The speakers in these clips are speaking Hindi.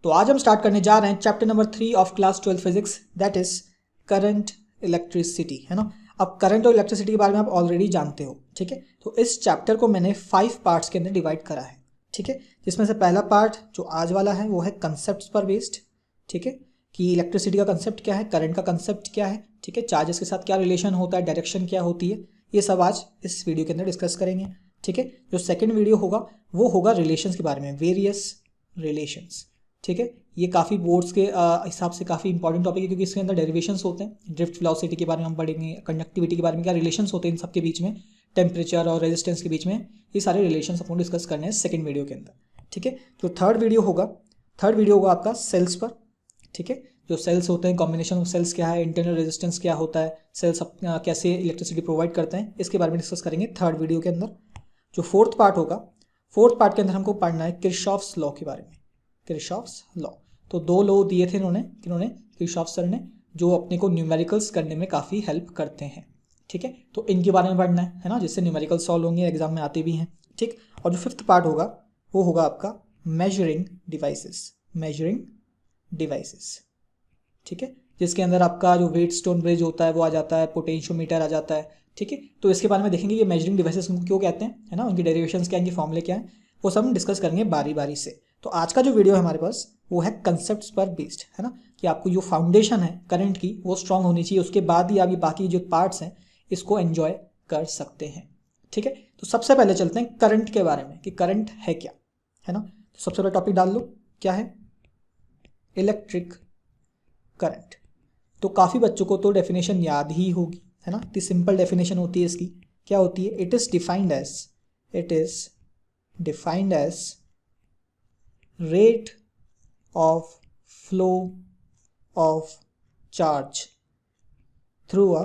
तो आज हम स्टार्ट करने जा रहे हैं chapter number 3 of class 12 physics, that is current electricity, है ना। अब करंट और इलेक्ट्रिसिटी के बारे में आप ऑलरेडी जानते हो, ठीक है। तो इस चैप्टर को मैंने 5 पार्ट्स के अंदर डिवाइड करा है, ठीक है। जिसमें से पहला पार्ट जो आज वाला है वो है कंसेप्ट पर बेस्ड, ठीक है, कि इलेक्ट्रिसिटी का कंसेप्ट क्या है, करंट का कंसेप्ट क्या है, ठीक है, चार्जेस के साथ क्या रिलेशन होता है, डायरेक्शन क्या होती है, ये सब आज इस वीडियो के अंदर डिस्कस करेंगे, ठीक है। जो सेकंड वीडियो होगा वो होगा रिलेशंस के बारे में, वेरियस रिलेशंस, ठीक है। ये काफ़ी बोर्ड्स के हिसाब से काफ़ी इंपॉर्टेंट टॉपिक है, क्योंकि इसके अंदर डेरिवेशंस होते हैं। ड्रिफ्ट वेलोसिटी के बारे में हम पढ़ेंगे, कंडक्टिविटी के बारे में क्या रिलेशंस होते हैं इन सब के बीच में, टेम्परेचर और रेजिस्टेंस के बीच में, ये सारे रिलेशंस अपन डिस्कस करने हैं सेकंड वीडियो के अंदर, ठीक है। तो थर्ड वीडियो होगा आपका सेल्स पर, ठीक है। जो सेल्स होते हैं, कॉम्बिनेशन ऑफ सेल्स क्या है, इंटरनल रेजिस्टेंस क्या होता है, सेल्स कैसे इलेक्ट्रिसिटी प्रोवाइड करते हैं, इसके बारे में डिस्कस करेंगे थर्ड वीडियो के अंदर। जो फोर्थ पार्ट के अंदर हमको पढ़ना है किरचॉफ्स लॉ के बारे में, किरचॉफ्स लॉ। तो 2 लॉ दिए थे इन्होंने किरचॉफ सर ने, जो अपने को न्यूमेरिकल्स करने में काफ़ी हेल्प करते हैं, ठीक है। तो इनके बारे में पढ़ना है ना, जिससे न्यूमेरिकल सॉल्व होंगे, एग्जाम में आते भी हैं, ठीक। और जो फिफ्थ पार्ट होगा वो होगा आपका मेजरिंग डिवाइसेस, ठीक है, जिसके अंदर आपका जो वेट स्टोन ब्रिज होता है वो आ जाता है, पोटेंशियोमीटर आ जाता है, ठीक है। तो इसके बारे में देखेंगे ये मेजरिंग डिवाइसेस क्यों कहते हैं, है ना, उनकी डेरिवेशंस क्या है, इनके फॉर्मूले क्या है, वो सब हम डिस्कस करेंगे बारी बारी से। तो आज का जो वीडियो है हमारे पास वो है कंसेप्ट्स पर बेस्ड, है ना, कि आपको जो फाउंडेशन है करंट की वो स्ट्रांग होनी चाहिए, उसके बाद ही आप ये बाकी जो पार्ट्स हैं इसको एंजॉय कर सकते हैं, ठीक है। तो सबसे पहले चलते हैं करंट के बारे में कि करंट है क्या, है ना। तो सबसे पहले टॉपिक डाल लो, क्या है इलेक्ट्रिक करंट। तो काफ़ी बच्चों को तो डेफिनेशन याद ही होगी, है ना। इतनी सिंपल डेफिनेशन होती है इसकी, क्या होती है, it is defined as rate of flow of charge through a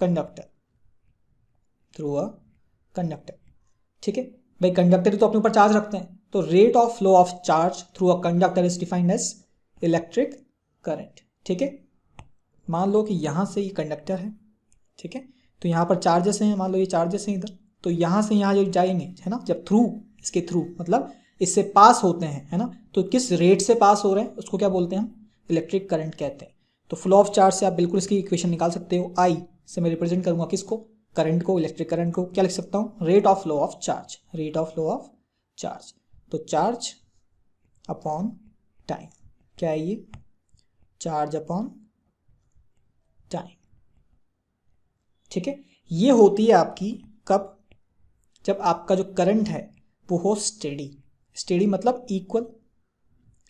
conductor, ठीक है भाई। कंडक्टर तो अपने ऊपर चार्ज रखते हैं, तो rate of flow of charge through a conductor is defined as electric current, ठीक है। मान लो कि यहाँ से ये कंडक्टर है, ठीक है, तो यहाँ पर चार्जेस हैं, मान लो ये चार्जेस हैं इधर, तो यहाँ से यहाँ जो जाएंगे, है ना, जब इसके थ्रू मतलब इससे पास होते हैं, है ना, तो किस रेट से पास हो रहे हैं उसको क्या बोलते हैं हम, इलेक्ट्रिक करंट कहते हैं। तो फ्लो ऑफ चार्ज से आप बिल्कुल इसकी इक्वेशन निकाल सकते हो, आई से मैं रिप्रेजेंट करूंगा किसको, करंट को, इलेक्ट्रिक करंट को, क्या लिख सकता हूँ, rate of flow of charge. तो चार्ज अपॉन टाइम, क्या है ये, चार्ज अपॉन टाइम, ठीक है। ये होती है आपकी कब, जब आपका जो करंट है वो हो स्टेडी मतलब इक्वल,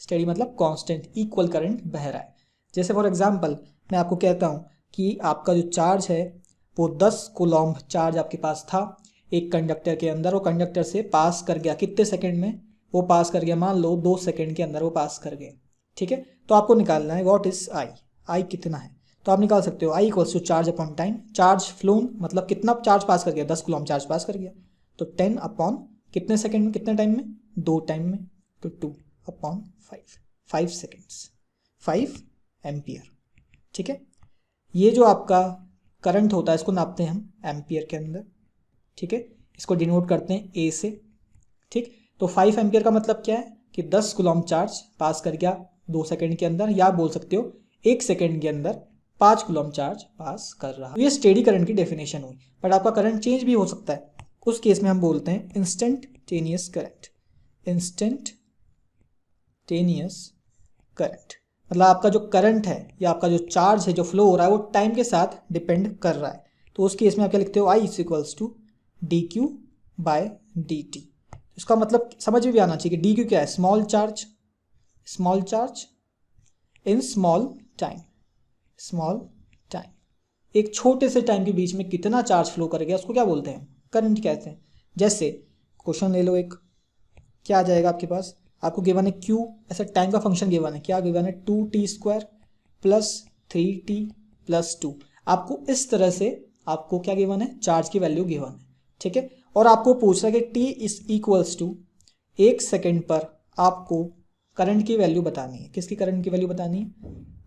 स्टेडी मतलब कांस्टेंट, इक्वल करंट बह रहा है। जैसे फॉर एग्जांपल मैं आपको कहता हूँ कि आपका जो चार्ज है वो 10 कूलॉम्ब चार्ज आपके पास था एक कंडक्टर के अंदर, वो कंडक्टर से पास कर गया कितने सेकंड में, वो पास कर गया मान लो 2 सेकंड के अंदर वो पास कर गए, ठीक है। तो आपको निकालना है व्हाट इज आई कितना है, तो आप निकाल सकते हो I equals to charge upon time, charge flown मतलब कितना चार्ज पास कर गया, 10 कूलॉम्ब चार्ज पास कर गया, तो 10 अपॉन कितने सेकंड में, कितने टाइम में, 2 टाइम में, तो 2 अपॉन 5 सेकेंड्स, 5 एम्पियर, ठीक है। ये जो आपका करंट होता है इसको नापते हैं हम एम्पियर के अंदर, ठीक है, इसको डिनोट करते हैं ए से, ठीक। तो 5 एम्पियर का मतलब क्या है कि 10 कूलॉम्ब चार्ज पास कर गया 2 सेकंड के अंदर, या बोल सकते हो 1 सेकंड के अंदर 5 कूलॉम्ब चार्ज पास कर रहा है। ये स्टेडी करंट की डेफिनेशन हुई, बट आपका करंट चेंज भी हो सकता है, उस केस में हम बोलते हैं इंस्टेंटेनियस करंट, मतलब आपका जो करंट है या आपका जो चार्ज है जो फ्लो हो रहा है वो टाइम के साथ डिपेंड कर रहा है। तो उस केस में आप क्या लिखते हो, I is equals to d q by d t. इसका मतलब समझ में भी आना चाहिए कि डी क्यू क्या है, small charge in small time, एक छोटे से टाइम के बीच में कितना चार्ज फ्लो कर गया उसको क्या बोलते हैं, करंट कहते हैं। जैसे क्वेश्चन ले लो एक, क्या आ जाएगा आपके पास, आपको गिवन है क्यू, ऐसा टाइम का फंक्शन गिवन है, क्या गिवन है 2t² प्लस 3t प्लस 2, आपको इस तरह से आपको क्या गिवन है, चार्ज की वैल्यू गिवन है, ठीक है। और आपको पूछ रहा है कि t is equals to 1 second पर आपको करंट की वैल्यू बतानी है, किसकी करंट की वैल्यू बतानी है,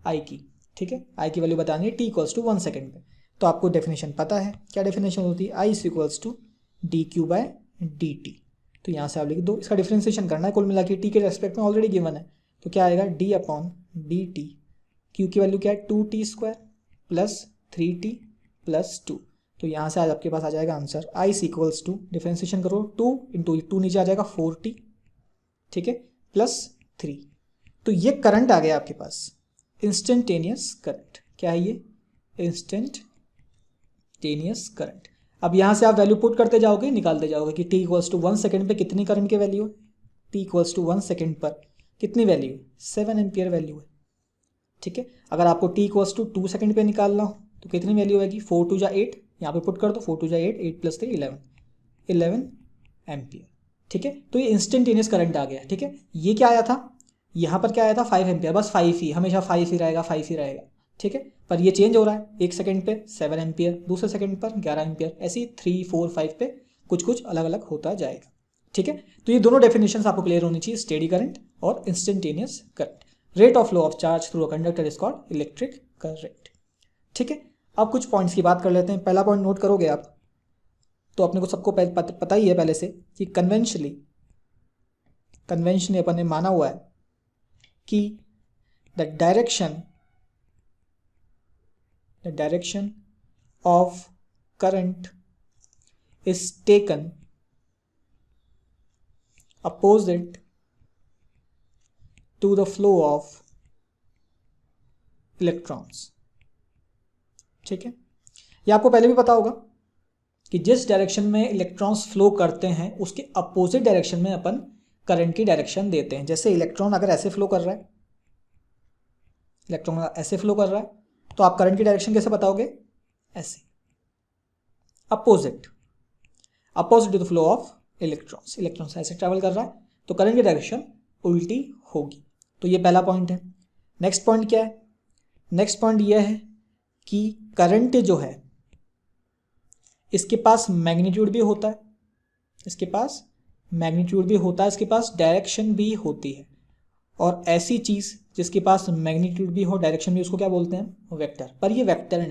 आई की, ठीक है, आई की वैल्यू बतानी है t इक्वल्स टू 1 सेकेंड पे। तो आपको डेफिनेशन पता है, क्या डेफिनेशन होती है, I is equals to d q by d t, तो यहाँ से आप लिख दो, इसका डिफ्रेंसिएशन करना है, कुल मिला के टी के रेस्पेक्ट में ऑलरेडी गिवन है, तो क्या आएगा D upon D T, Q की वैल्यू क्या है 2t² प्लस 3t प्लस 2, तो यहाँ से आज आपके पास आ जाएगा answer I equals to, differentiation करो 2 इंटू 2 नीचे आ जाएगा 4t, ठीक है, प्लस 3, तो ये करंट आ गया आपके पास, इंस्टेंटेनियस करंट। क्या है ये? Instantaneous current. अब यहाँ से आप वैल्यू पुट करते जाओगे, निकालते जाओगे कि t इक्वल्स टू 1 सेकेंड पे कितनी करंट की वैल्यू है, t इक्वल्स टू 1 सेकेंड पर कितनी वैल्यू है, 7 एम्पियर वैल्यू है, ठीक है। अगर आपको t इक्वल्स टू 2 सेकेंड पे निकालना हो तो कितनी वैल्यू आएगी, 4 2 जा 8, यहाँ पे पुट कर दो, 4 2 जा 8, 8 प्लस 3 11 एम्पियर, ठीक है। तो ये इंस्टेंटेनियस करंट आ गया, ठीक है। ये क्या आया था, यहाँ पर क्या आया था 5 एम्पियर, बस 5 ही, हमेशा 5 ही रहेगा, 5 ही रहेगा, ठीक है। पर ये चेंज हो रहा है, एक सेकंड पे 7 एम्पियर, दूसरे सेकंड पर 11 एम्पियर, ऐसे ही 3 4 5 पे कुछ कुछ अलग अलग होता जाएगा, ठीक है। तो ये दोनों डेफिनेशंस आपको क्लियर होनी चाहिए, स्टेडी करंट और instantaneous current. Rate of flow of charge through a conductor is called electric current, ठीक है। अब कुछ पॉइंट्स की बात कर लेते हैं। पहला पॉइंट नोट करोगे आप, तो अपने को सबको पता ही है पहले से कि कन्वेंशनली अपन ने माना हुआ है कि the direction of current is taken opposite to the flow of electrons, ठीक है। ये आपको पहले भी पता होगा कि जिस डायरेक्शन में इलेक्ट्रॉन्स फ्लो करते हैं उसके अपोजिट डायरेक्शन में अपन करंट की डायरेक्शन देते हैं। जैसे इलेक्ट्रॉन अगर ऐसे फ्लो कर रहा है, तो आप करंट की डायरेक्शन कैसे बताओगे, ऐसे, opposite to the flow of electrons ऐसे ट्रैवल कर रहा है तो करंट की डायरेक्शन उल्टी होगी। तो ये पहला पॉइंट है। नेक्स्ट पॉइंट क्या है, नेक्स्ट पॉइंट यह है कि करंट जो है इसके पास मैग्नीट्यूड भी होता है, इसके पास डायरेक्शन भी होती है, और ऐसी चीज़ जिसके पास मैग्नीट्यूड भी हो डायरेक्शन भी, उसको क्या बोलते हैं, वेक्टर। पर ये वेक्टर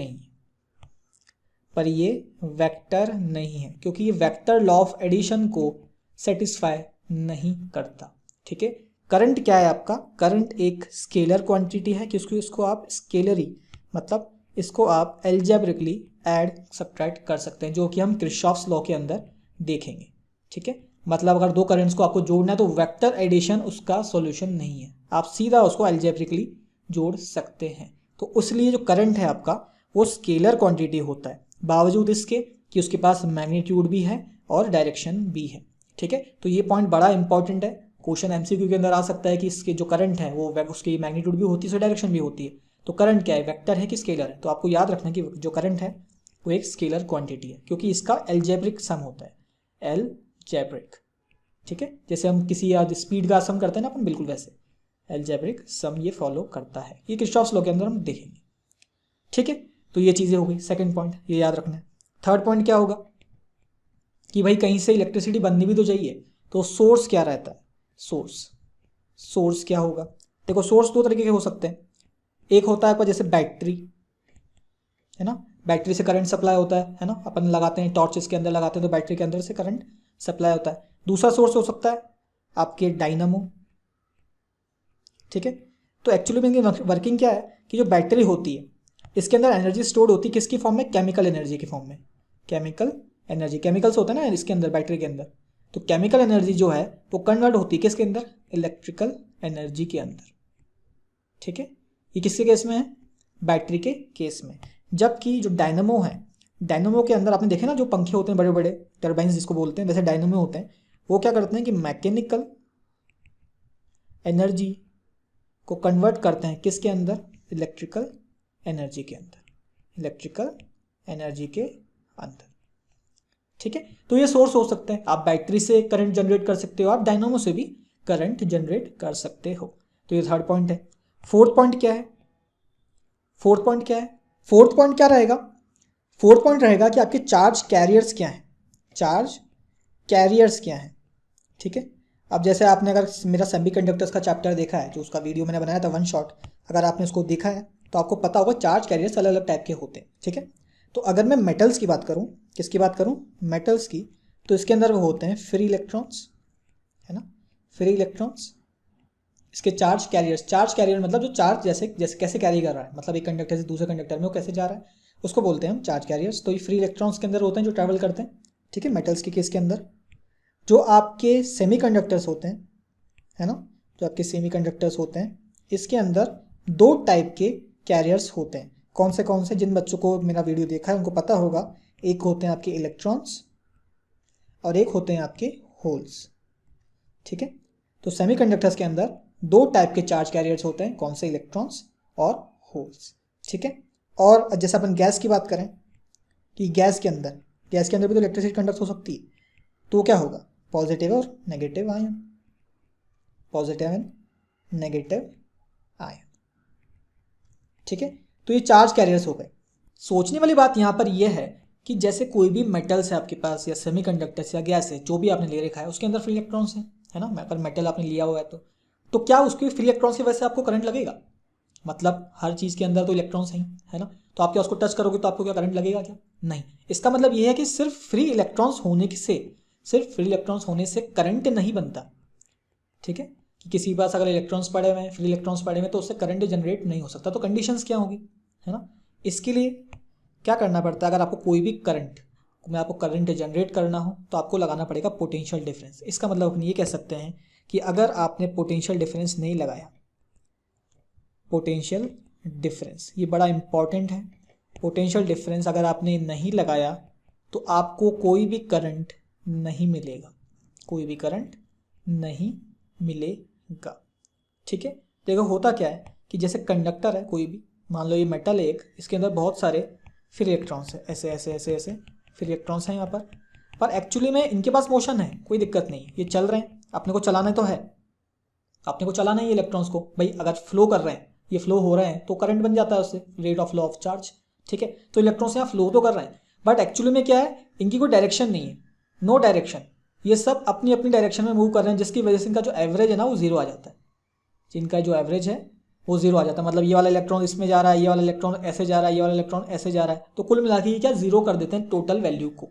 नहीं है, क्योंकि ये वेक्टर लॉ ऑफ एडिशन को सेटिस्फाई नहीं करता, ठीक है। करंट क्या है आपका, करंट एक स्केलर क्वांटिटी है, क्योंकि इसको आप स्केलरी मतलब इसको आप एल्जेब्रिकली ऐड सब्ट्रैक्ट कर सकते हैं, जो कि हम किरचॉफ्स लॉ के अंदर देखेंगे, ठीक है। मतलब अगर दो करंट्स को आपको जोड़ना है तो वेक्टर एडिशन उसका सॉल्यूशन नहीं है, आप सीधा उसको एल्जेब्रिकली जोड़ सकते हैं। तो उसलिए जो करंट है आपका वो स्केलर क्वांटिटी होता है, बावजूद इसके कि उसके पास मैग्नीट्यूड भी है और डायरेक्शन भी है, ठीक है। तो ये पॉइंट बड़ा इंपॉर्टेंट है, क्वेश्चन एमसीक्यू के अंदर आ सकता है कि इसके जो करंट है वो उसकी मैग्नीट्यूड भी होती है, डायरेक्शन भी होती है। तो करंट क्या है, वेक्टर है कि स्केलर है, तो आपको याद रखना कि जो करंट है वो एक स्केलर क्वांटिटी है, क्योंकि इसका एल्जेब्रिक सम होता है, एल्जेब्रिक, ठीक है। जैसे हम किसी स्पीड का सम करते हैं ना अपन, बिल्कुल वैसे एल्जेब्रिक सम ये फॉलो करता है, ये किरचॉफ्स लॉ के अंदर हम देखेंगे, ठीक है। तो ये चीज़ें हो गई, सेकंड पॉइंट ये याद रखना है। थर्ड पॉइंट क्या होगा कि भाई कहीं से इलेक्ट्रिसिटी बननी भी तो चाहिए, तो सोर्स क्या रहता है, सोर्स क्या होगा। देखो सोर्स दो तरीके के हो सकते हैं, एक होता है जैसे बैटरी है ना, बैटरी से करंट सप्लाई होता है ना, अपन लगाते हैं टॉर्चेस के अंदर लगाते हैं तो बैटरी के अंदर से करंट सप्लाई होता है। दूसरा सोर्स हो सकता है आपके डायनामो, ठीक है। तो एक्चुअली में इनकी वर्किंग क्या है कि जो बैटरी होती है इसके अंदर एनर्जी स्टोर्ड होती है, किसकी फॉर्म में, केमिकल एनर्जी की फॉर्म में, केमिकल एनर्जी, केमिकल्स होता है ना इसके अंदर, बैटरी के अंदर, तो केमिकल एनर्जी जो है वो कन्वर्ट होती है किसके अंदर, इलेक्ट्रिकल एनर्जी के अंदर, ठीक है। ये किसके केस में है, बैटरी के केस में। जबकि जो डायनामो है, डायनामो के अंदर आपने देखे ना जो पंखे होते हैं बड़े बड़े टर्बाइंस जिसको बोलते हैं, वैसे डायनामो होते हैं, वो क्या करते हैं कि मैकेनिकल एनर्जी को कन्वर्ट करते हैं किसके अंदर, इलेक्ट्रिकल एनर्जी के अंदर, ठीक है। तो ये सोर्स हो सकते हैं, आप बैटरी से करंट जनरेट कर सकते हो, आप डायनामो से भी करंट जनरेट कर सकते हो। तो ये थर्ड पॉइंट है। फोर्थ पॉइंट क्या रहेगा, फोर्थ पॉइंट रहेगा कि आपके चार्ज कैरियर्स क्या हैं, ठीक है। अब जैसे आपने अगर मेरा सेमीकंडक्टर्स का चैप्टर देखा है, जो उसका वीडियो मैंने बनाया था वन शॉट, अगर आपने उसको देखा है तो आपको पता होगा चार्ज कैरियर्स अलग अलग टाइप के होते हैं, ठीक है। तो अगर मैं मेटल्स की बात करूं, किसकी बात करूं, मेटल्स की, तो इसके अंदर वो होते हैं फ्री इलेक्ट्रॉन्स है ना, फ्री इलेक्ट्रॉन्स। इसके चार्ज कैरियर मतलब जो चार्ज जैसे जैसे कैसे कैरी कर रहा है, मतलब एक कंडक्टर से दूसरे कंडक्टर में वो कैसे जा रहा है, उसको बोलते हैं हम चार्ज कैरियर्स। तो ये फ्री इलेक्ट्रॉन्स के अंदर होते हैं जो ट्रैवल करते हैं, ठीक है, मेटल्स के केस के अंदर। जो आपके सेमीकंडक्टर्स होते हैं, है ना, जो आपके सेमीकंडक्टर्स होते हैं, इसके अंदर दो टाइप के कैरियर्स होते हैं। कौन से जिन बच्चों को मेरा वीडियो देखा है उनको पता होगा, एक होते हैं आपके इलेक्ट्रॉन्स और एक होते हैं आपके होल्स, ठीक है। तो सेमीकंडक्टर्स के अंदर दो टाइप के चार्ज कैरियर्स होते हैं, कौन से, इलेक्ट्रॉन्स और होल्स, ठीक है। और जैसे अपन गैस की बात करें कि गैस के अंदर भी तो इलेक्ट्रिसिटी कंडक्ट हो सकती है, तो क्या होगा, पॉजिटिव और negative ion, positive and negative ion, ठीक है। तो ये चार्ज कैरियर्स हो गए। सोचने वाली बात यहाँ पर यह है कि जैसे कोई भी मेटल्स है आपके पास या सेमीकंडक्टर्स या गैस है, जो भी आपने ले रखा है उसके अंदर फ्री इलेक्ट्रॉन्स हैं, है ना, अगर मेटल आपने लिया हुआ है तो क्या उसके फ्री इलेक्ट्रॉन्स की वजह से आपको करंट लगेगा? मतलब हर चीज़ के अंदर तो इलेक्ट्रॉन्स हैं, है ना, तो आप क्या उसको टच करोगे तो आपको क्या करंट लगेगा क्या? नहीं। इसका मतलब यह है कि सिर्फ फ्री इलेक्ट्रॉन्स होने से करंट नहीं बनता, ठीक है, कि किसी के पास अगर इलेक्ट्रॉन्स पड़े हुए हैं, फ्री इलेक्ट्रॉन्स पड़े हुए हैं, तो उससे करंट जनरेट नहीं हो सकता। तो कंडीशंस क्या होगी, है ना, इसके लिए क्या करना पड़ता है, अगर आपको कोई भी करंट जनरेट करना हो तो आपको लगाना पड़ेगा पोटेंशियल डिफरेंस। इसका मतलब अपन ये कह सकते हैं कि अगर आपने पोटेंशियल डिफरेंस नहीं लगाया, पोटेंशियल डिफरेंस ये बड़ा इंपॉर्टेंट है, पोटेंशियल डिफरेंस अगर आपने नहीं लगाया तो आपको कोई भी करंट नहीं मिलेगा, कोई भी करंट नहीं मिलेगा, ठीक है। देखो होता क्या है कि जैसे कंडक्टर है कोई भी, मान लो ये मेटल है एक, इसके अंदर बहुत सारे फ्री इलेक्ट्रॉन्स है, ऐसे ऐसे ऐसे ऐसे फ्री इलेक्ट्रॉन्स हैं यहाँ पर एक्चुअली में इनके पास मोशन है, कोई दिक्कत नहीं, ये चल रहे हैं, अपने को चलाना तो है, अपने को चलाना है ये इलेक्ट्रॉन्स को भाई, अगर फ्लो कर रहे हैं, ये फ्लो हो रहे हैं तो करंट बन जाता है उससे, rate of flow of charge, ठीक है। तो इलेक्ट्रॉन्स यहाँ फ्लो तो कर रहे हैं, बट एक्चुअली में क्या है, इनकी कोई डायरेक्शन नहीं है, नो डायरेक्शन, ये सब अपनी अपनी डायरेक्शन में मूव कर रहे हैं, जिसकी वजह से इनका जो एवरेज है ना वो जीरो आ जाता है, जिनका जो एवरेज है वो जीरो आ जाता है। मतलब ये वाला इलेक्ट्रॉन इसमें जा रहा है, ये वाला इलेक्ट्रॉन ऐसे जा रहा है, ये वाला इलेक्ट्रॉन ऐसे जा रहा है, तो कुल मिला के ये क्या जीरो कर देते हैं टोटल वैल्यू को,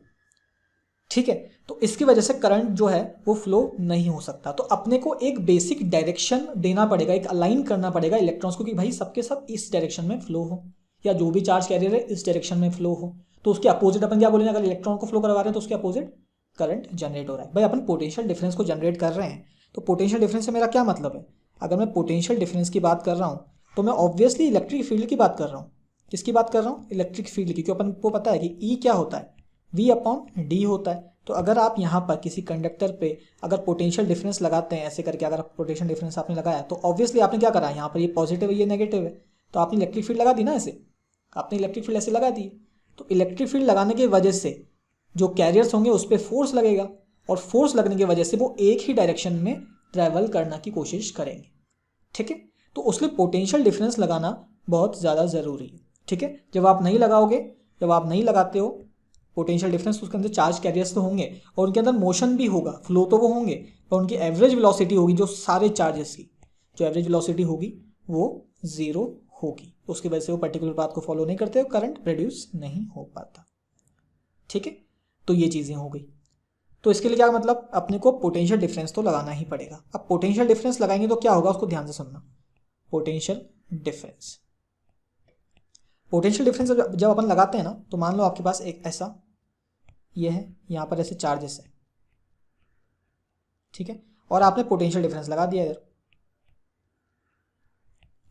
ठीक है। तो इसकी वजह से करंट जो है वो फ्लो नहीं हो सकता। तो अपने को एक बेसिक डायरेक्शन देना पड़ेगा, एक अलाइन करना पड़ेगा इलेक्ट्रॉन्स को कि भाई सबके सब इस डायरेक्शन में फ्लो हो, या जो भी चार्ज कैरियर है इस डायरेक्शन में फ्लो हो। तो उसके अपोजिट अपन क्या बोलेंगे, अगर इलेक्ट्रॉन को फ्लो करवा रहे हैं तो उसके अपोजिट करंट जनरेट हो रहा है। भाई अपन पोटेंशियल डिफरेंस को जनरेट कर रहे हैं, तो पोटेंशियल डिफरेंस से मेरा क्या मतलब है, अगर मैं पोटेंशियल डिफरेंस की बात कर रहा हूँ तो मैं ऑब्वियसली इलेक्ट्रिक फील्ड की बात कर रहा हूँ। किसकी बात कर रहा हूँ, इलेक्ट्रिक फील्ड की, क्योंकि अपन को पता है कि ई क्या होता है, वी अपॉन डी होता है। तो अगर आप यहाँ पर किसी कंडक्टर पे अगर पोटेंशियल डिफरेंस लगाते हैं ऐसे करके, अगर पोटेंशियल डिफरेंस आपने लगाया तो ऑब्वियसली आपने क्या करा, यहाँ पर ये पॉजिटिव है ये नेगेटिव है, तो आपने इलेक्ट्रिक फील्ड लगा दी ना, ऐसे आपने इलेक्ट्रिक फील्ड ऐसे लगा दी। तो इलेक्ट्रिक फील्ड लगाने की वजह से जो कैरियर्स होंगे उस पर फोर्स लगेगा, और फोर्स लगने की वजह से वो एक ही डायरेक्शन में ट्रैवल करने की कोशिश करेंगे, ठीक है। तो उसलिए पोटेंशियल डिफरेंस लगाना बहुत ज़्यादा ज़रूरी है, ठीक है। जब आप नहीं लगाओगे, जब आप नहीं लगाते हो पोटेंशियल डिफरेंस, तो उसके अंदर चार्ज कैरियर्स तो होंगे और उनके अंदर मोशन भी होगा, फ्लो तो वो होंगे, पर उनकी एवरेज वेलोसिटी होगी जो सारे चार्जेस की, जो एवरेज वेलोसिटी होगी वो ज़ीरो होगी। उसकी वजह से वो पर्टिकुलर पाथ को फॉलो नहीं करते, करंट प्रोड्यूस नहीं हो पाता, ठीक है। तो ये चीज़ें हो गई। तो इसके लिए क्या मतलब, अपने को पोटेंशियल डिफरेंस तो लगाना ही पड़ेगा। अब पोटेंशियल डिफरेंस लगाएंगे तो क्या होगा, उसको ध्यान से सुनना। पोटेंशियल डिफरेंस, पोटेंशियल डिफरेंस जब अपन लगाते हैं ना, तो मान लो आपके पास एक ऐसा ये है, यहाँ पर ऐसे चार्जेस है, ठीक है, और आपने पोटेंशियल डिफरेंस लगा दिया इधर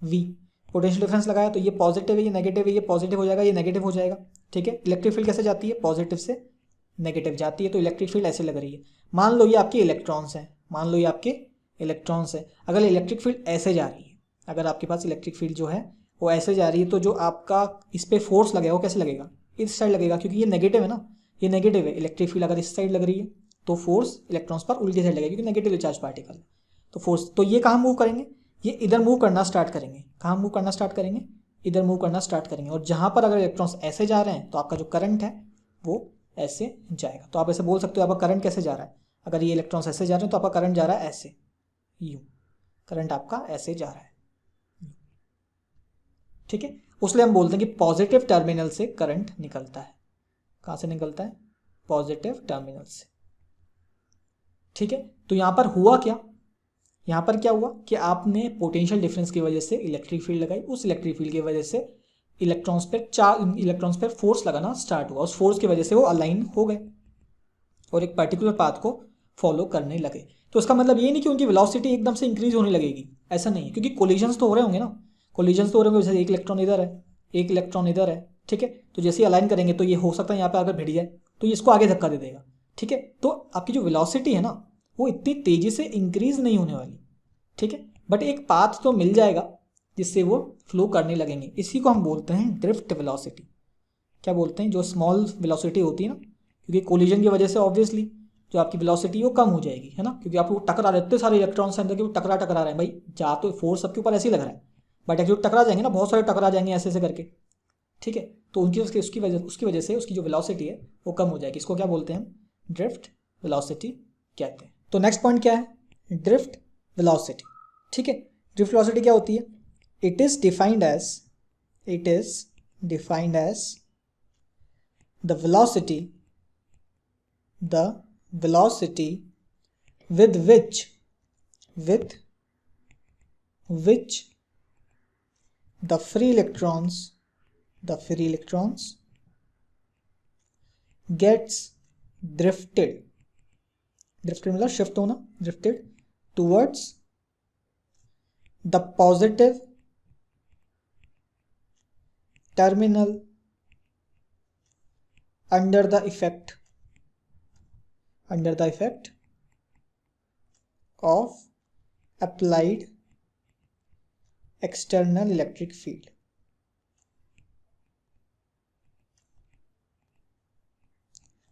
V, पोटेंशियल डिफरेंस लगाया तो ये पॉजिटिव है ये नेगेटिव है, ये पॉजिटिव हो जाएगा ये नेगेटिव हो जाएगा, ठीक है। इलेक्ट्रिक फील्ड कैसे जाती है, पॉजिटिव से नेगेटिव जाती है, तो इलेक्ट्रिक फील्ड ऐसे लग रही है। मान लो ये आपके इलेक्ट्रॉन्स हैं, मान लो ये आपके इलेक्ट्रॉन्स है, अगर इलेक्ट्रिक फील्ड ऐसे जा रही है, अगर आपके पास इलेक्ट्रिक फील्ड जो है वो ऐसे जा रही है, तो जो आपका इस पर फोर्स लगेगा वो कैसे लगेगा, इस साइड लगेगा, क्योंकि ये नेगेटिव है ना, ये नेगेटिव है। इलेक्ट्रिक फील्ड अगर इस साइड लग रही है तो फोर्स इलेक्ट्रॉन्स पर उल्टी साइड लगेगा, क्योंकि नेगेटिव चार्ज पार्टिकल। तो फोर्स तो ये कहाँ मूव करेंगे, ये इधर मूव करना स्टार्ट करेंगे। कहाँ मूव करना स्टार्ट करेंगे, इधर मूव करना स्टार्ट करेंगे। और जहाँ पर अगर इलेक्ट्रॉन्स ऐसे जा रहे हैं तो आपका जो करंट है वो ऐसे जाएगा। तो आप ऐसे बोल सकते हो आपका करंट कैसे जा रहा है, अगर ये इलेक्ट्रॉन्स ऐसे जा रहे हैं तो आपका करंट जा रहा है ऐसे, यूँ करंट आपका ऐसे जा रहा है, ठीक है। उसलिए हम बोलते हैं कि पॉजिटिव टर्मिनल से करंट निकलता है। कहाँ से निकलता है, पॉजिटिव टर्मिनल से, ठीक है, तो यहाँ पर हुआ क्या, यहाँ पर क्या हुआ कि आपने पोटेंशियल डिफरेंस की वजह से इलेक्ट्रिक फील्ड लगाई, उस इलेक्ट्रिक फील्ड की वजह से इलेक्ट्रॉन्स पर फोर्स लगाना स्टार्ट हुआ, उस फोर्स की वजह से वो अलाइन हो गए और एक पर्टिकुलर पाथ को फॉलो करने लगे। तो इसका मतलब ये नहीं कि उनकी वेलोसिटी एकदम से इंक्रीज होने लगेगी, ऐसा नहीं है, क्योंकि कोलिजन्स तो हो रहे होंगे ना, कोलिजन्स तो हो रहे होंगे, जैसे एक इलेक्ट्रॉन इधर है, एक इलेक्ट्रॉन इधर है, ठीक है, तो जैसे ही अलाइन करेंगे तो ये हो सकता है यहाँ पे अगर भिड़ जाए तो ये इसको आगे धक्का दे देगा, ठीक है, तो आपकी जो वेलोसिटी है ना वो इतनी तेजी से इंक्रीज नहीं होने वाली, ठीक है, बट एक पाथ तो मिल जाएगा जिससे वो फ्लो करने लगेंगे। इसी को हम बोलते हैं ड्रिफ्ट वेलोसिटी। क्या बोलते हैं, जो स्मॉल वेलोसिटी होती है ना, क्योंकि कोलिजन की वजह से ऑब्वियसली जो आपकी वेलोसिटी वो कम हो जाएगी, है ना, क्योंकि आपको टकरा रहे इतने सारे इलेक्ट्रॉन्स अंदर के वो टकरा रहे हैं भाई, जा तो फोर्स सबके ऊपर ऐसे ही लग रहा है, बट एक्चुअली टकरा जाएंगे ना, बहुत सारे टकरा जाएंगे ऐसे ऐसे करके, ठीक है, तो उसकी वजह से उसकी जो वेलोसिटी है वो कम हो जाएगी। इसको क्या बोलते हैं हम, ड्रिफ्ट वेलोसिटी कहते हैं। तो नेक्स्ट पॉइंट क्या है, ड्रिफ्ट वेलोसिटी, ठीक है, ड्रिफ्ट वेलोसिटी क्या होती है, it is defined as the velocity with which the free electrons gets drifted मतलब शिफ्ट होना, drifted towards the positive terminal under the effect of applied external electric field।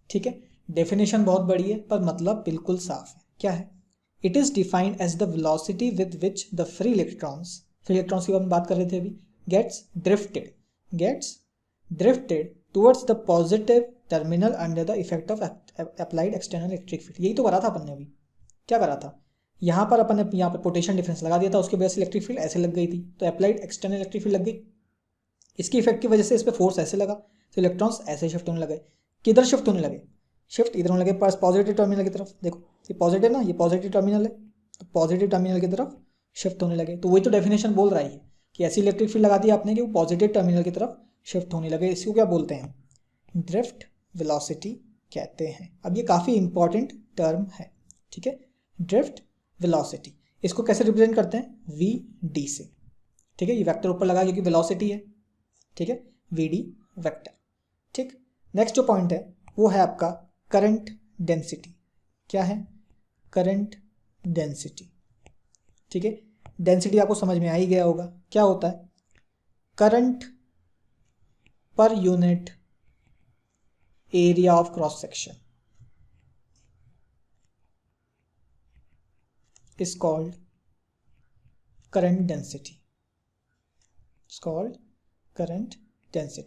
ठीक है, डेफिनेशन बहुत बड़ी है पर मतलब बिल्कुल साफ है। क्या है, it is defined as the velocity with which the free electrons की हम बात कर रहे थे अभी, gets drifted towards the positive terminal under the effect of applied external electric field. यही तो करा था अपन ने अभी, क्या करा था, यहाँ पर अपन ने यहाँ पर पोटेंशियल डिफरेंस लगा दिया था, उसकी वजह से इलेक्ट्रिक फील्ड ऐसे लग गई थी, तो अप्लाइड एक्सटर्नल इलेक्ट्रिक फील्ड लग गई, इसकी इफेक्ट की वजह से इस पर फोर्स ऐसे लगा, तो इलेक्ट्रॉन्स ऐसे शिफ्ट होने लगे, किधर शिफ्ट होने लगे, शिफ्ट इधर होने लगे, पास पॉजिटिव टर्मिनल की तरफ। देखो ये पॉजिटिव ना, ये पॉजिटिव टर्मिनल है, तो पॉजिटिव टर्मिनल की तरफ शिफ्ट होने लगे। तो वही तो डेफिनेशन बोल रहा है कि ऐसी इलेक्ट्रिक फील्ड लगा दी आपने कि वो पॉजिटिव टर्मिनल की तरफ शिफ्ट होने लगे। इसको क्या बोलते हैं, ड्रिफ्ट वेलोसिटी कहते हैं। अब ये काफ़ी इंपॉर्टेंट टर्म है, ठीक है, ड्रिफ्ट वेलोसिटी। इसको कैसे रिप्रेजेंट करते हैं, वी डी से, ठीक है, ये वेक्टर ऊपर लगा क्योंकि वेलोसिटी है, ठीक है, वी डी वेक्टर। ठीक, नेक्स्ट जो पॉइंट है वो है आपका करंट डेंसिटी। क्या है, करंट डेंसिटी, ठीक है, डेंसिटी आपको समझ में आ ही गया होगा, क्या होता है, current per unit area of cross section is called current density,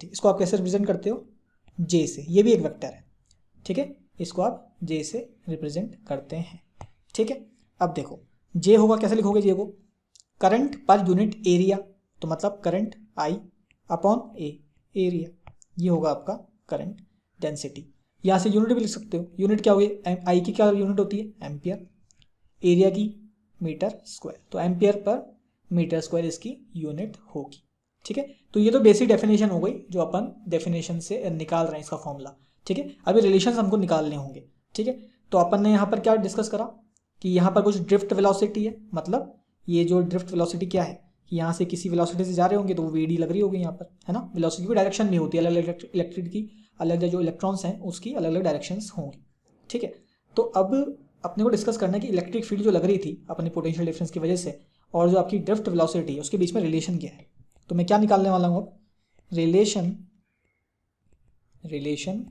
इसको आप कैसे रिप्रेजेंट करते हो, J से, ये भी एक वेक्टर है, ठीक है, इसको आप J से रिप्रेजेंट करते हैं, ठीक है। अब देखो J होगा, कैसे लिखोगे J को, करंट पर यूनिट एरिया, तो मतलब current I upon A, area, ये होगा आपका करंट डेंसिटी। यहाँ से यूनिट भी लिख सकते हो, यूनिट क्या होगी, I की क्या यूनिट होती है, एम्पियर, एरिया की मीटर स्क्वायर, तो एम्पियर पर मीटर स्क्वायर इसकी यूनिट होगी, ठीक है। तो ये तो बेसिक डेफिनेशन हो गई जो अपन डेफिनेशन से निकाल रहे हैं इसका फॉर्मूला, ठीक है। अभी रिलेशंस हमको निकालने होंगे, ठीक है। तो अपन ने यहाँ पर क्या डिस्कस करा कि यहाँ पर कुछ ड्रिफ्ट वेलोसिटी है, मतलब ये जो ड्रिफ्ट वेलोसिटी क्या है कि यहाँ से किसी वेलोसिटी से जा रहे होंगे तो वो वीडी लग रही होगी यहाँ पर, है ना, वेलोसिटी की डायरेक्शन भी होती है, अलग अलग इलेक्ट्रिक की अलग जो इलेक्ट्रॉन्स हैं उसकी अलग अलग डायरेक्शंस होंगी, ठीक है। तो अब अपने को डिस्कस करना है कि इलेक्ट्रिक फील्ड जो लग रही थी अपने पोटेंशियल डिफरेंस की वजह से और जो आपकी ड्रिफ्ट वेलोसिटी है उसके बीच में रिलेशन क्या है। तो मैं क्या निकालने वाला हूँ अब, रिलेशन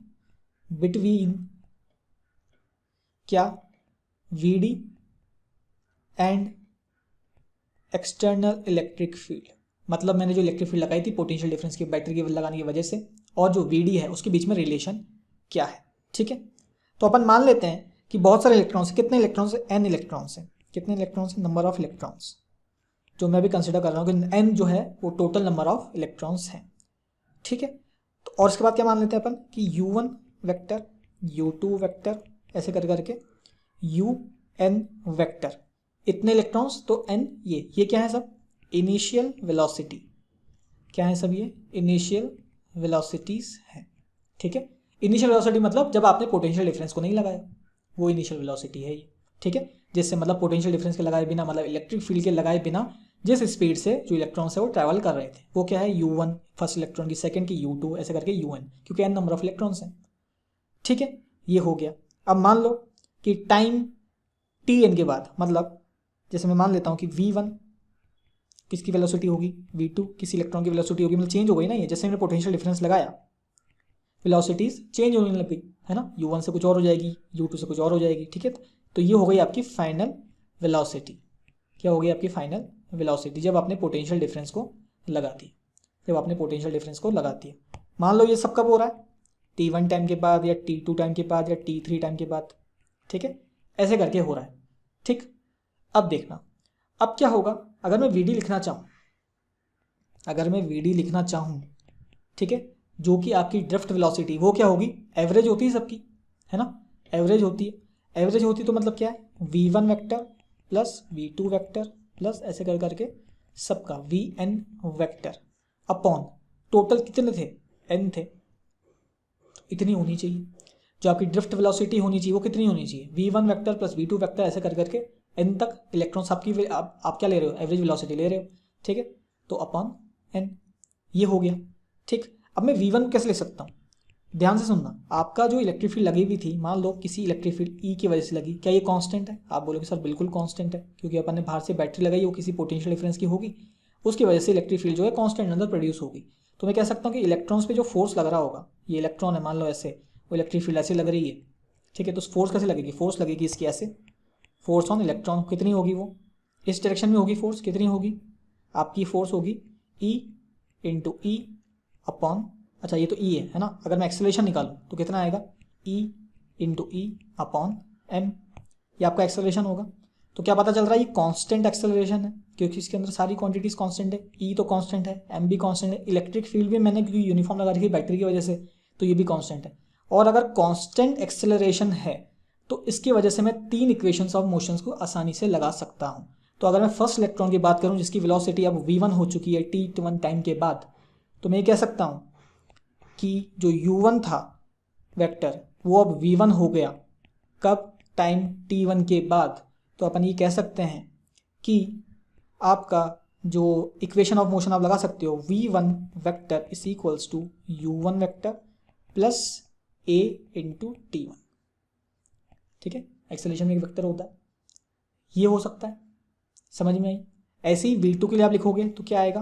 बिटवीन क्या, VD and external electric field, मतलब मैंने जो इलेक्ट्रिक फील्ड लगाई थी पोटेंशियल डिफरेंस की बैटरी की लगाने की वजह से और जो वीडी है उसके बीच में रिलेशन क्या है, ठीक है। तो अपन मान लेते हैं कि बहुत सारे इलेक्ट्रॉन्स हैं, कितने इलेक्ट्रॉन्स हैं, n इलेक्ट्रॉन्स हैं, कितने इलेक्ट्रॉन्स हैं, नंबर ऑफ इलेक्ट्रॉन्स, जो मैं भी कंसिडर कर रहा हूँ कि n जो है वो टोटल नंबर ऑफ इलेक्ट्रॉन्स हैं, ठीक है। तो और इसके बाद क्या मान लेते हैं अपन कि u1 वेक्टर, u2 वेक्टर, ऐसे कर करके यू एन वेक्टर, इतने इलेक्ट्रॉन्स तो एन, ये क्या है सब, इनिशियल वेलोसिटी, क्या है सब ये इनिशियल वेलोसिटीज है। ठीक है, इनिशियल वेलोसिटी मतलब जब आपने पोटेंशियल डिफरेंस को नहीं लगाया, वो इनिशियल वेलोसिटी है ये। ठीक है, जिससे मतलब पोटेंशियल डिफरेंस के लगाए बिना, मतलब इलेक्ट्रिक फील्ड के लगाए बिना जिस स्पीड से जो इलेक्ट्रॉन्स है वो ट्रैवल कर रहे थे, वो क्या है u1 फर्स्ट इलेक्ट्रॉन की, सेकंड की u2, ऐसे करके un, क्योंकि n नंबर ऑफ इलेक्ट्रॉन्स हैं। ठीक है, ये हो गया। अब मान लो कि टाइम tn के बाद, मतलब जैसे मैं मान लेता हूँ कि v1 किसकी वेलोसिटी होगी, v2 किसी इलेक्ट्रॉन की वेलोसिटी होगी, मतलब चेंज हो गई ना ये, जैसे मैंने पोटेंशियल डिफरेंस लगाया वेलोसिटीज चेंज होने लग गई है ना, u1 से कुछ और हो जाएगी, u2 से कुछ और हो जाएगी। ठीक है, तो ये हो गई आपकी फाइनल वेलोसिटी। क्या हो गई आपकी फाइनल वेलोसिटी जब आपने पोटेंशियल डिफरेंस को लगा दी, जब आपने पोटेंशियल डिफरेंस को लगा दिया। मान लो ये सब कब हो रहा है, t1 टाइम के बाद या t2 टाइम के बाद या t3 टाइम के बाद। ठीक है, ऐसे करके हो रहा है। ठीक, अब देखना अब क्या होगा अगर मैं vd लिखना चाहूँ, अगर मैं vd लिखना चाहूँ, ठीक है, जो कि आपकी ड्रिफ्ट वेलोसिटी, वो क्या होगी, एवरेज होती है सबकी, है ना, एवरेज होती है। एवरेज होती तो मतलब क्या है, v1 vector plus v2 vector plus ऐसे कर करके सबका vn वेक्टर अपॉन टोटल कितने थे, n थे, इतनी होनी चाहिए। जो आपकी ड्रिफ्ट वेलोसिटी होनी चाहिए वो कितनी होनी चाहिए, v1 vector plus v2 vector ऐसे कर करके n तक इलेक्ट्रॉन्स आपकी आप क्या ले रहे हो, एवरेज वेलोसिटी ले रहे हो। ठीक है, तो अपॉन n, ये हो गया। ठीक, अब मैं v1 कैसे लिख सकता हूँ, ध्यान से सुनना, आपका जो इलेक्ट्रिक फील्ड लगी हुई थी, मान लो किसी इलेक्ट्रिक फील्ड ई की वजह से लगी, क्या ये कांस्टेंट है, आप बोलोगे सर बिल्कुल कांस्टेंट है, क्योंकि अपन ने बाहर से बैटरी लगाई, वो किसी पोटेंशियल डिफरेंस की होगी, उसकी वजह से इलेक्ट्रिक फील्ड जो है कांस्टेंट अंदर प्रोड्यूस होगी। तो मैं कह सकता हूँ कि इलेक्ट्रॉन्स पे जो फोर्स लग रहा होगा, ये इलेक्ट्रॉन है मान लो ऐसे, वो इलेक्ट्रिक फील्ड ऐसे लग रही है। ठीक है, तो फोर्स कैसे लगेगी, फोर्स लगेगी इसकी ऐसे, फोर्स ऑन इलेक्ट्रॉन कितनी होगी, वो इस डायरेक्शन में होगी, फोर्स कितनी होगी आपकी, फोर्स होगी ई इंटू ई अपॉन, अच्छा ये तो ई है ना, अगर मैं एक्सेलरेशन निकालूं तो कितना आएगा, E into E upon M, ये आपका एक्सेलरेशन होगा। तो क्या पता चल रहा है, ये कांस्टेंट एक्सेलरेशन है, क्योंकि इसके अंदर सारी क्वांटिटीज कांस्टेंट है, ई तो कांस्टेंट है, एम भी कांस्टेंट है, इलेक्ट्रिक फील्ड भी मैंने क्योंकि यूनिफॉर्म लगा रखी है बैटरी की वजह से, तो ये भी कांस्टेंट है। और अगर कांस्टेंट एक्सेलरेशन है तो इसकी वजह से मैं 3 इक्वेशंस ऑफ मोशंस को आसानी से लगा सकता हूँ। तो अगर मैं फर्स्ट इलेक्ट्रॉन की बात करूँ जिसकी वेलोसिटी अब v1 हो चुकी है t1 टाइम के बाद, तो मैं ये कह सकता हूँ कि जो u1 था वेक्टर वो अब v1 हो गया, कब, टाइम t1 के बाद। तो अपन ये कह सकते हैं कि आपका जो इक्वेशन ऑफ मोशन आप लगा सकते हो, v1 vector is equals to u1 vector plus a into t1। ठीक है, एक्सेलरेशन में एक वेक्टर होता है, ये हो सकता है, समझ में आई। ऐसे ही v2 के लिए आप लिखोगे तो क्या आएगा,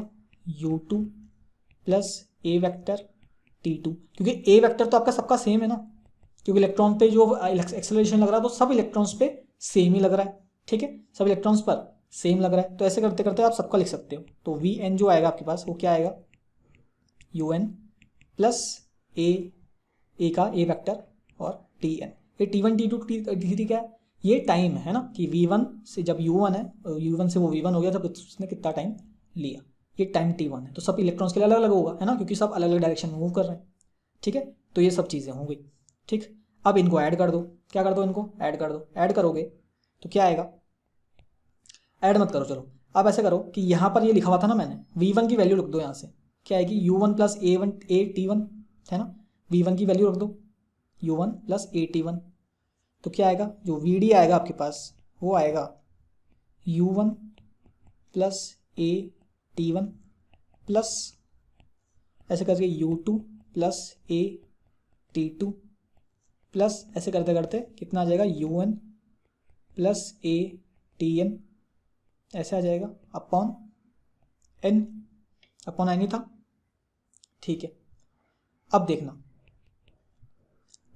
u2 plus a vector t2, क्योंकि a वेक्टर तो आपका सबका सेम है ना, क्योंकि इलेक्ट्रॉन पे जो एक्सेलरेशन लग रहा है तो सब इलेक्ट्रॉन्स पे सेम ही लग रहा है। ठीक है, सब इलेक्ट्रॉन्स पर सेम लग रहा है, तो ऐसे करते करते आप सबका लिख सकते हो। तो vn जो आएगा आपके पास वो क्या आएगा, un प्लस a का a वेक्टर और tn, ये t1 t2 t3 क्या है, ये टाइम है ना, कि v1 से जब u1 है, u1 से वो v1 हो गया तब उसने कितना टाइम लिया, ये टाइम t1 है। तो सब इलेक्ट्रॉन्स के लिए अलग अलग होगा, है ना, क्योंकि सब अलग अलग डायरेक्शन में मूव कर रहे हैं। ठीक है, तो ये सब चीज़ें होंगी। ठीक, अब इनको ऐड कर दो, क्या कर दो, इनको ऐड कर दो, ऐड करोगे तो क्या आएगा, ऐड मत करो चलो, अब ऐसे करो कि यहाँ पर ये लिखा हुआ था ना मैंने, v1 की वैल्यू रख दो यहाँ से, क्या आएगी, u1 प्लस a t1 है ना, v1 की वैल्यू रख दो u1 प्लस a t1, तो क्या आएगा, जो vd आएगा आपके पास वो आएगा u1 plus a t1 plus ऐसे करके u2 plus a t2 plus ऐसे करते करते कितना आ जाएगा, un प्लस a tn ऐसे आ जाएगा अपॉन n, अपॉन n ही था। ठीक है, अब देखना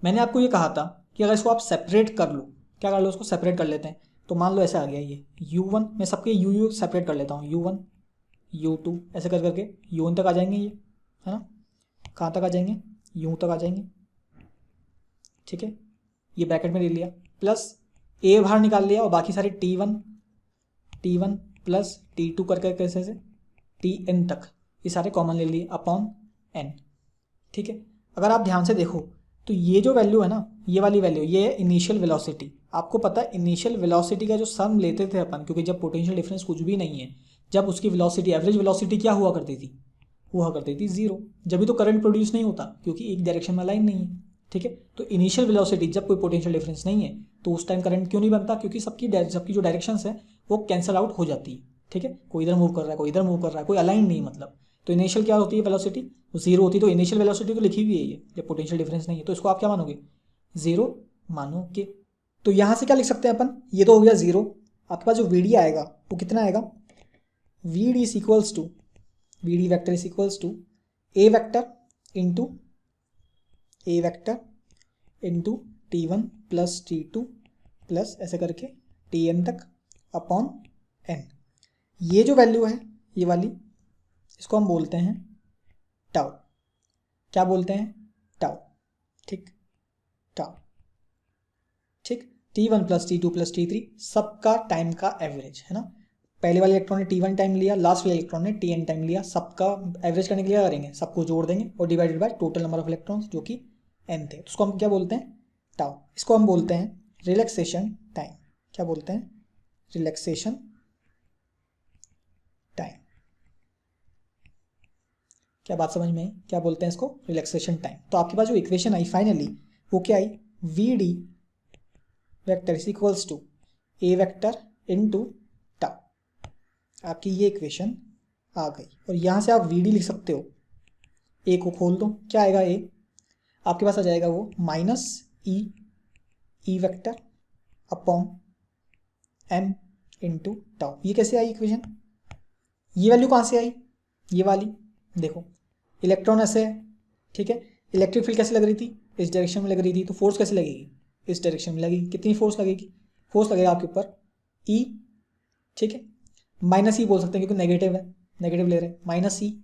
मैंने आपको ये कहा था कि अगर इसको आप सेपरेट कर लो, क्या कर लो, उसको सेपरेट कर लेते हैं, तो मान लो ऐसा आ गया ये u1, मैं सबके u सेपरेट कर लेता हूँ, u1 u2 ऐसे कर करके un तक आ जाएंगे, ये है ना, कहाँ तक आ जाएंगे, u तक आ जाएंगे। ठीक है, ये ब्रैकेट में ले लिया, प्लस a बाहर निकाल लिया और बाकी सारे t1 प्लस t2 करके कैसे से tn तक ये सारे कॉमन ले लिए अपॉन n। ठीक है, अगर आप ध्यान से देखो तो ये जो वैल्यू है ना, ये वाली वैल्यू, ये है इनिशियल वेलोसिटी। आपको पता है इनिशियल वेलोसिटी का जो सम लेते थे अपन, क्योंकि जब पोटेंशियल डिफरेंस कुछ भी नहीं है, जब उसकी वेलोसिटी एवरेज वेलोसिटी क्या हुआ करती थी, हुआ करती थी 0। जब भी तो करंट प्रोड्यूस नहीं होता, क्योंकि एक डायरेक्शन में लाइन नहीं है, ठीक है। तो इनिशियल वेलोसिटी जब कोई पोटेंशियल डिफरेंस नहीं है तो उस टाइम करंट क्यों नहीं बनता, क्योंकि सबकी जो डायरेक्शंस है वो कैंसल आउट हो जाती है, ठीक है। कोई इधर मूव कर रहा है, कोई इधर मूव कर रहा है, कोई अलाइन नहीं मतलब। तो इनिशियल क्या होती है वेलोसिटी, वो 0 होती है। तो इनिशियल वेलोसिटी तो लिखी हुई है ये, जब पोटेंशियल डिफरेंस नहीं है, तो इसको आप क्या मानोगे, 0 मानोगे। तो यहाँ से क्या लिख सकते हैं अपन, ये तो हो गया 0। आपके पास जो वी डी आएगा वो कितना आएगा, V D is equals to, V D vector is equals to A vector into T1 plus T2 plus ऐसे करके Tn तक अपॉन n। ये जो वैल्यू है ये वाली, इसको हम बोलते हैं टाउ। क्या बोलते हैं, टाउ, ठीक, टाउ, ठीक। T1 plus T2 plus T3 सबका टाइम का एवरेज है ना। पहले वाले इलेक्ट्रॉन ने T1 टाइम लिया, लास्ट वाले इलेक्ट्रॉन ने Tn टाइम लिया। सबका एवरेज करने के लिए क्या करेंगे, सबको जोड़ देंगे और divided by total number of electrons जो कि n थे। तो उसको हम क्या बोलते हैं, टाउ। इसको हम बोलते हैं रिलैक्सेशन टाइम। क्या बोलते हैं, रिलैक्सेशन टाइम। क्या बात समझ में आई, क्या बोलते हैं इसको, रिलैक्सेशन टाइम। तो आपके पास जो इक्वेशन आई फाइनली वो क्या आई, v d vector is equals to a vector into tau. आपकी ये इक्वेशन आ गई और यहाँ से आप वी डी लिख सकते हो। ए को खोल दो, क्या आएगा, ए आपके पास आ जाएगा वो minus E vector upon M into tau. ये कैसे आई इक्वेशन, ये वैल्यू कहाँ से आई, ये वाली देखो, इलेक्ट्रॉन ऐसे है, ठीक है। इलेक्ट्रिक फील्ड कैसे लग रही थी, इस डायरेक्शन में लग रही थी, तो फोर्स कैसे लगेगी, इस डायरेक्शन में लगेगी। कितनी फोर्स लगेगी, फोर्स लगेगा आपके ऊपर ई, ठीक है। माइनस ई बोल सकते हैं क्योंकि नेगेटिव है, नेगेटिव ले रहे हैं, माइनस ई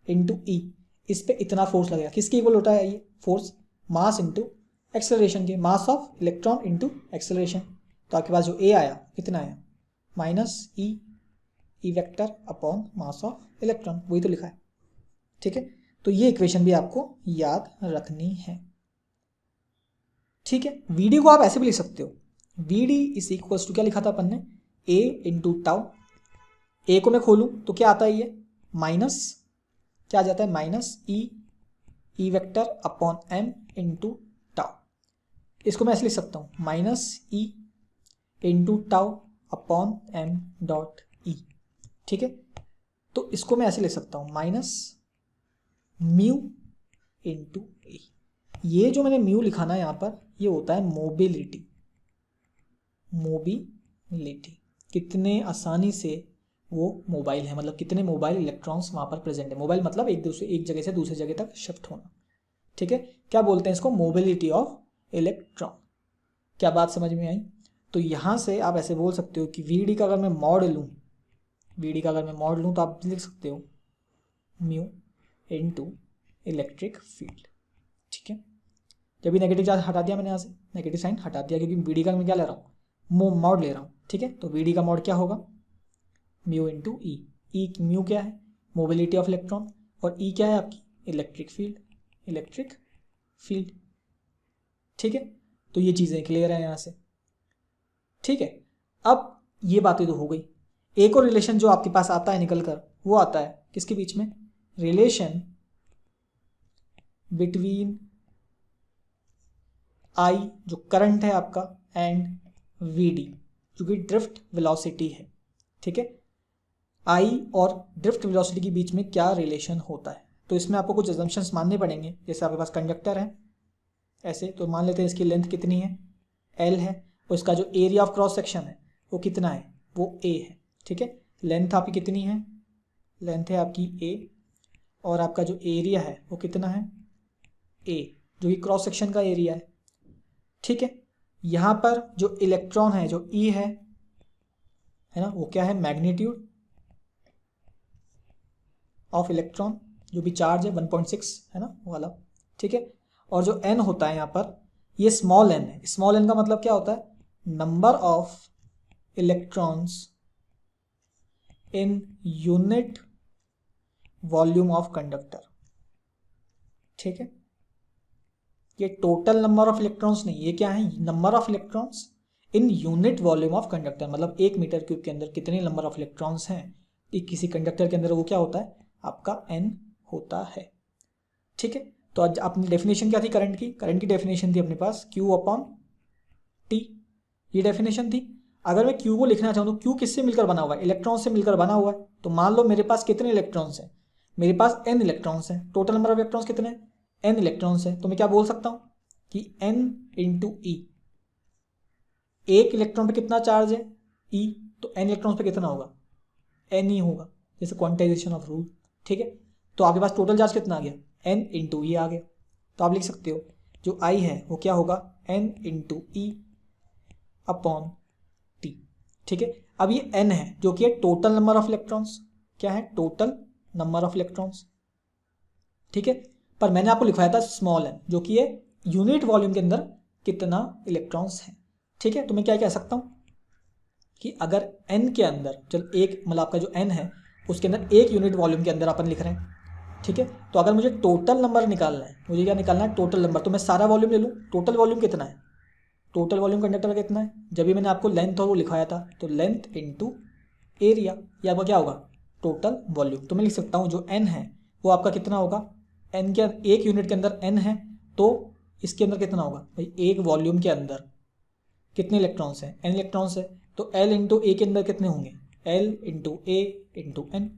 इंटू ई, इस पर इतना फोर्स लगेगा। किसके इक्वल होता है ये फोर्स, मास इंटू एक्सेलरेशन के, mass of electron into acceleration. तो आपके पास जो ए आया कितना आया, minus E vector upon mass of electron, वही तो लिखा है, ठीक है। तो ये इक्वेशन भी आपको याद रखनी है, ठीक है। वीडी को आप ऐसे भी लिख सकते हो, V D is equals to, क्या लिखा था अपन ने, ए इंटू टाउ। ए को मैं खोलूं तो क्या आता है, ये माइनस, क्या आ जाता है, minus E vector upon M into tau. इसको मैं ऐसे लिख सकता हूँ, minus E into tau upon M dot E, ठीक है। तो इसको मैं ऐसे लिख सकता हूँ, माइनस म्यू इंटू ए। ये जो मैंने म्यू लिखा ना यहाँ पर, ये होता है मोबिलिटी, मोबिलिटी, कितने आसानी से वो मोबाइल है, मतलब कितने मोबाइल इलेक्ट्रॉन्स वहाँ पर प्रेजेंट है। मोबाइल मतलब एक जगह से दूसरी जगह तक शिफ्ट होना, ठीक है। क्या बोलते हैं इसको, मोबिलिटी ऑफ इलेक्ट्रॉन। क्या बात समझ में आई। तो यहाँ से आप ऐसे बोल सकते हो कि वी डी का अगर मैं मॉड लूँ, वी डी का अगर मैं मॉड लूँ तो आप लिख सकते हो म्यू इनटू इलेक्ट्रिक फील्ड, ठीक है। जब भी नेगेटिव चार्ज हटा दिया मैंने, यहाँ से नेगेटिव साइन हटा दिया, क्योंकि वी डी का मैं क्या ले रहा हूँ, मॉड ले रहा हूँ, ठीक है। तो वी डी का मॉड क्या होगा, म्यू इंटू ई म्यू क्या है, मोबिलिटी ऑफ इलेक्ट्रॉन, और ई क्या है आपकी, इलेक्ट्रिक फील्ड, ठीक है। तो ये चीज़ें क्लियर है यहाँ से, ठीक है। अब ये बातें तो हो गई। एक और रिलेशन जो आपके पास आता है निकल कर, वो आता है किसके बीच में, रिलेशन बिटवीन आई जो करंट है आपका एंड वी डी जो कि ड्रिफ्ट वेलोसिटी है, ठीक है। आई और ड्रिफ्ट वेलोसिटी के बीच में क्या रिलेशन होता है, तो इसमें आपको कुछ अजम्पशंस मानने पड़ेंगे। जैसे आपके पास कंडक्टर है ऐसे, तो मान लेते हैं इसकी लेंथ कितनी है, एल है, और इसका जो एरिया ऑफ क्रॉस सेक्शन है वो कितना है, वो ए है, ठीक है। लेंथ आपकी कितनी है, लेंथ है आपकी ए, और आपका जो एरिया है वो कितना है, ए, जो कि क्रॉस सेक्शन का एरिया है, ठीक है। यहाँ पर जो इलेक्ट्रॉन है जो ई है ना, वो क्या है, मैग्नीट्यूड ऑफ इलेक्ट्रॉन, जो भी चार्ज है 1.6 है ना वो वाला, ठीक है। और जो एन होता है यहाँ पर, ये स्मॉल एन है। स्मॉल एन का मतलब क्या होता है, number of electrons in unit volume of conductor, ठीक है। ये टोटल नंबर ऑफ इलेक्ट्रॉन्स नहीं, ये क्या है, number of electrons in unit volume of conductor, मतलब 1 मीटर क्यूब के अंदर कितने नंबर ऑफ इलेक्ट्रॉन्स हैं किसी कंडक्टर के अंदर, वो क्या होता है आपका n होता है। ठीक है, तो आज अपनी डेफिनेशन क्या थी करंट की? करंट की डेफिनेशन थी अपने पास Q अपॉन T, ये डेफिनेशन थी। अगर मैं Q को लिखना चाहूँ तो Q किससे मिलकर बना हुआ है? इलेक्ट्रॉन से मिलकर बना हुआ है। तो मान लो मेरे पास कितने इलेक्ट्रॉन्स हैं? मेरे पास n इलेक्ट्रॉन्स हैं। टोटल नंबर ऑफ इलेक्ट्रॉन्स कितने हैं? n इलेक्ट्रॉन्स हैं। तो मैं क्या बोल सकता हूँ कि n इंटू ई, एक इलेक्ट्रॉन पे कितना चार्ज है E, तो n इलेक्ट्रॉन्स पे कितना होगा? n ही होगा, जैसे क्वांटाइजेशन ऑफ रूल। ठीक है, तो आपके पास टोटल चार्ज कितना आ गया? n इंटू ई आ गया। तो आप लिख सकते हो जो I है वो क्या होगा? n into E upon T. ठीक है, अब ये n है जो कि है टोटल नंबर ऑफ इलेक्ट्रॉन्स। क्या है? Total number of electrons. ठीक है, पर मैंने आपको लिखवाया था स्मॉल n, जो कि है यूनिट वॉल्यूम के अंदर कितना इलेक्ट्रॉन्स है। ठीक है, तो मैं क्या कह सकता हूँ कि अगर n के अंदर, चल एक मतलब आपका जो n है उसके अंदर एक यूनिट वॉल्यूम के अंदर अपन लिख रहे हैं। ठीक है, तो अगर मुझे टोटल नंबर निकालना है, मुझे क्या निकालना है? Total number. तो मैं सारा वॉल्यूम ले लूँ। टोटल वॉल्यूम कितना है? टोटल वॉल्यूम कंडक्टर का कितना है? जब भी मैंने आपको लेंथ और वो लिखवाया था, तो लेंथ इंटू एरिया, या आपका क्या होगा? Total volume. तो मैं लिख सकता हूँ जो n है वो आपका कितना होगा? n के एक यूनिट के अंदर n है, तो इसके अंदर कितना होगा भाई? एक वॉल्यूम के अंदर कितने इलेक्ट्रॉन्स हैं? n इलेक्ट्रॉन्स है, तो l इंटू ए के अंदर कितने होंगे? l इंटू ए इंटू एन।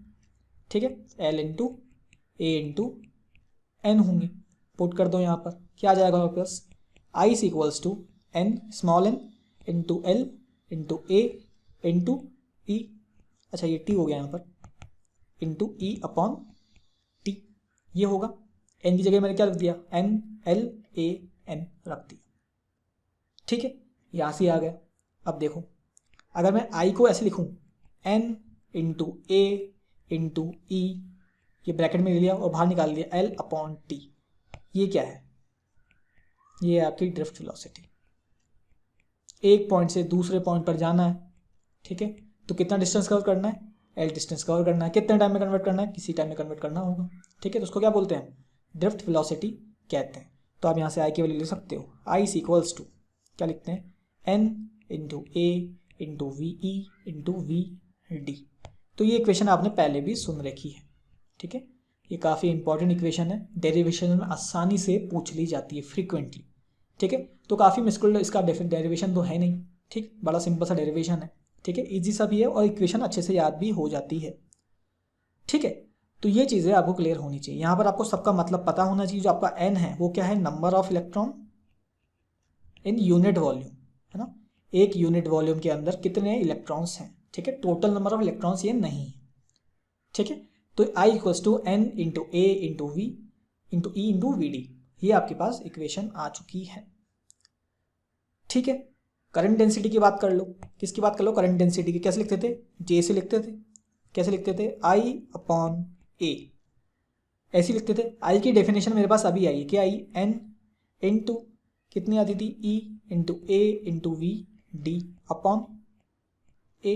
ठीक है, l इंटू ए इंटू एन होंगे। पुट कर दो यहाँ पर, क्या आ जाएगा हमारे पास? I is equals to n small n into l into A into e, अच्छा ये t हो गया यहाँ पर, इंटू ई अपॉन टी, ये होगा। n की जगह मैंने क्या रख दिया? n l a n रख दिया। ठीक है, यहाँ से आ गया। अब देखो, अगर मैं I को ऐसे लिखूँ, n इंटू ए इंटू ई, ये ब्रैकेट में ले लिया और बाहर निकाल दिया l अपॉन टी, ये क्या है? ये है आपकी ड्रिफ्ट वेलोसिटी। एक पॉइंट से दूसरे पॉइंट पर जाना है। ठीक है, तो कितना डिस्टेंस कवर करना है? l डिस्टेंस कवर करना है। कितने टाइम में कन्वर्ट करना है? किसी टाइम में कन्वर्ट करना होगा। ठीक है, तो उसको क्या बोलते हैं? ड्रिफ्ट वेलोसिटी कहते हैं। तो आप यहाँ से I की वैल्यू ले सकते हो। I इज इक्वल्स टू क्या लिखते हैं? n into A into V E into we D. तो ये इक्वेशन आपने पहले भी सुन रखी है। ठीक है, ये काफ़ी इंपॉर्टेंट इक्वेशन है, डेरिवेशन में आसानी से पूछ ली जाती है फ्रीक्वेंटली। ठीक है, तो काफ़ी मुश्किल इसका डेरिवेशन तो है नहीं। ठीक, बड़ा सिंपल सा डेरिवेशन है। ठीक है, इजी सा भी है और इक्वेशन अच्छे से याद भी हो जाती है। ठीक है, तो ये चीज़ें आपको क्लियर होनी चाहिए। यहाँ पर आपको सबका मतलब पता होना चाहिए। जो आपका n है वो क्या है? Number of electron in unit volume, है ना? एक यूनिट वॉल्यूम के अंदर कितने इलेक्ट्रॉन्स हैं। ठीक है, टोटल नंबर ऑफ इलेक्ट्रॉन्स ये नहीं है। ठीक है, तो I equals to n into A into V into E into we D, ये आपके पास इक्वेशन आ चुकी है। ठीक है, करंट डेंसिटी की बात कर लो। किसकी बात कर लो? करंट डेंसिटी की। कैसे लिखते थे? J से लिखते थे। कैसे लिखते थे? I अपॉन ए, ऐसे लिखते थे। I की डेफिनेशन मेरे पास अभी आई है। क्या आई? n इंटू कितनी आती थी? E into A into we d upon a,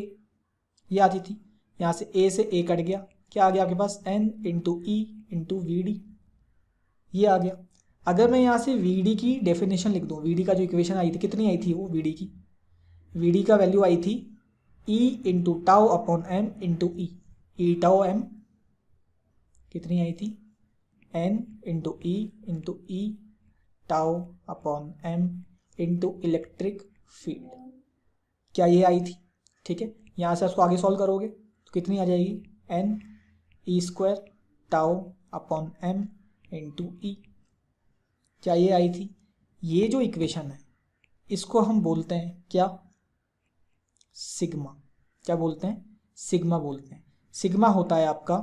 ये आती थी। यहाँ से A से A कट गया, क्या आ गया आपके पास? n into E into we D, ये आ गया। अगर मैं यहाँ से वी डी की डेफिनेशन लिख दूँ, वी डी का जो इक्वेशन आई थी, कितनी आई थी वो? वी डी की, वी डी का वैल्यू आई थी E into tau upon M into e, e tau m कितनी आई थी? n इंटू ई into e tau upon M into electric field, क्या ये आई थी? ठीक है, यहाँ से उसको आगे सॉल्व करोगे तो कितनी आ जाएगी? n e square tau upon M into e, क्या ये आई थी? ये जो इक्वेशन है इसको हम बोलते हैं क्या? सिग्मा। क्या बोलते हैं? सिग्मा बोलते हैं। सिग्मा होता है आपका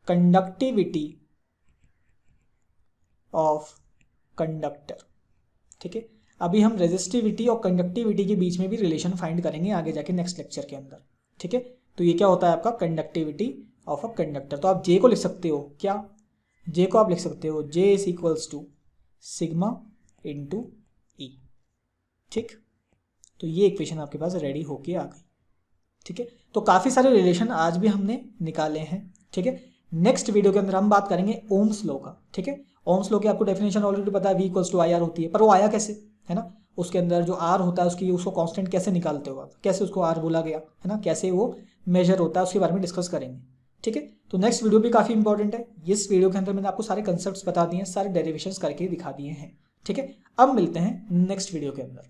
कंडक्टिविटी ऑफ कंडक्टर। ठीक है, अभी हम रेजिस्टिविटी और कंडक्टिविटी के बीच में भी रिलेशन फाइंड करेंगे आगे जाके नेक्स्ट लेक्चर के अंदर। ठीक है, तो ये क्या होता है आपका? Conductivity of a conductor. तो आप J को लिख सकते हो क्या? J को आप लिख सकते हो J is equals to sigma into e. ठीक, तो ये इक्वेशन आपके पास रेडी होके आ गई। ठीक है, तो काफ़ी सारे रिलेशन आज भी हमने निकाले हैं। ठीक है, नेक्स्ट वीडियो के अंदर हम बात करेंगे ओम्स लॉ का। ठीक है, ओम्स लॉ की आपको डेफिनेशन ऑलरेडी पता है, V equals to I R होती है, पर वो आया कैसे, है ना? उसके अंदर जो आर होता है उसको कांस्टेंट कैसे निकालते हो आप, कैसे उसको आर बोला गया है ना, कैसे वो मेजर होता है, उसके बारे में डिस्कस करेंगे। ठीक है, तो नेक्स्ट वीडियो भी काफ़ी इंपॉर्टेंट है। इस वीडियो के अंदर मैंने आपको सारे कंसेप्ट बता दिए हैं, सारे डेरिवेशंस करके दिखा दिए हैं। ठीक है, अब मिलते हैं नेक्स्ट वीडियो के अंदर।